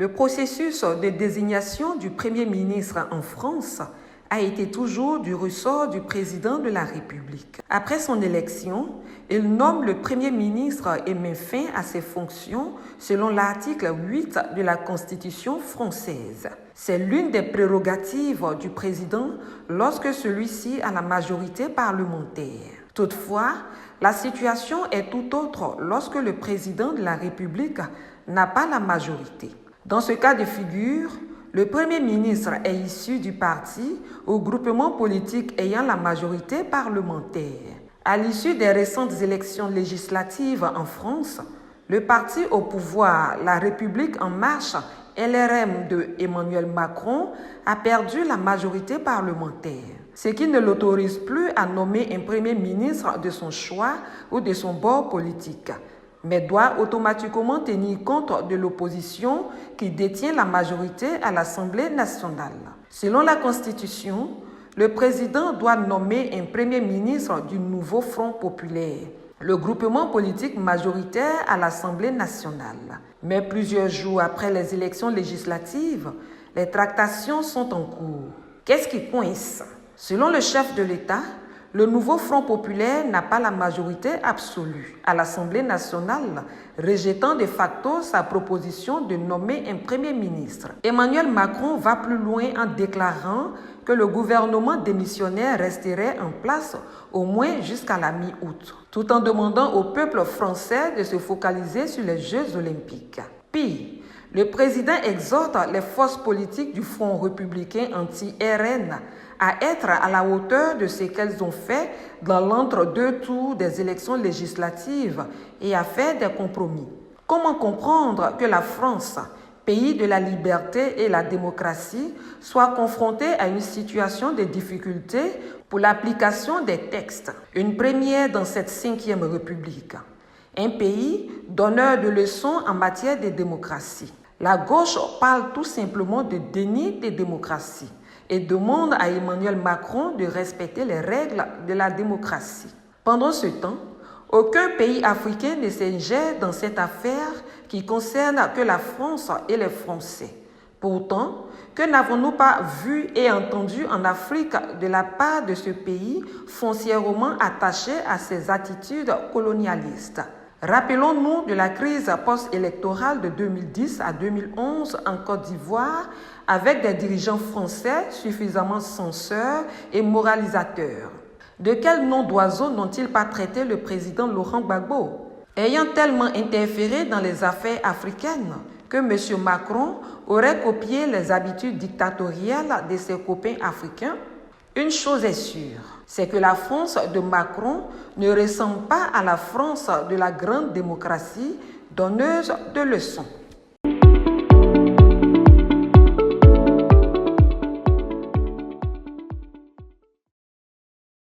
Le processus de désignation du Premier ministre en France a été toujours du ressort du président de la République. Après son élection, il nomme le Premier ministre et met fin à ses fonctions selon l'article 8 de la Constitution française. C'est l'une des prérogatives du président lorsque celui-ci a la majorité parlementaire. Toutefois, la situation est tout autre lorsque le président de la République n'a pas la majorité. Dans ce cas de figure, le Premier ministre est issu du parti ou groupement politique ayant la majorité parlementaire. À l'issue des récentes élections législatives en France, le parti au pouvoir, La République en marche, LRM de Emmanuel Macron, a perdu la majorité parlementaire, ce qui ne l'autorise plus à nommer un Premier ministre de son choix ou de son bord politique, mais doit automatiquement tenir compte de l'opposition qui détient la majorité à l'Assemblée nationale. Selon la Constitution, le président doit nommer un Premier ministre du nouveau Front populaire, le groupement politique majoritaire à l'Assemblée nationale. Mais plusieurs jours après les élections législatives, les tractations sont en cours. Qu'est-ce qui coince? Selon le chef de l'État, le nouveau Front populaire n'a pas la majorité absolue à l'Assemblée nationale, rejetant de facto sa proposition de nommer un Premier ministre. Emmanuel Macron va plus loin en déclarant que le gouvernement démissionnaire resterait en place au moins jusqu'à la mi-août, tout en demandant au peuple français de se focaliser sur les Jeux olympiques. Pire, le président exhorte les forces politiques du Front républicain anti-RN à être à la hauteur de ce qu'elles ont fait dans l'entre-deux tours des élections législatives et à faire des compromis. Comment comprendre que la France, pays de la liberté et la démocratie, soit confrontée à une situation de difficulté pour l'application des textes, une première dans cette 5e République, un pays donneur de leçons en matière de démocratie. La gauche parle tout simplement de déni de démocratie et demande à Emmanuel Macron de respecter les règles de la démocratie. Pendant ce temps, aucun pays africain ne s'ingère dans cette affaire qui concerne que la France et les Français. Pourtant, que n'avons-nous pas vu et entendu en Afrique de la part de ce pays foncièrement attaché à ses attitudes colonialistes? Rappelons-nous de la crise post-électorale de 2010 à 2011 en Côte d'Ivoire avec des dirigeants français suffisamment censeurs et moralisateurs. De quel nom d'oiseau n'ont-ils pas traité le président Laurent Gbagbo? Ayant tellement interféré dans les affaires africaines que M. Macron aurait copié les habitudes dictatoriales de ses copains africains? Une chose est sûre, c'est que la France de Macron ne ressemble pas à la France de la grande démocratie donneuse de leçons.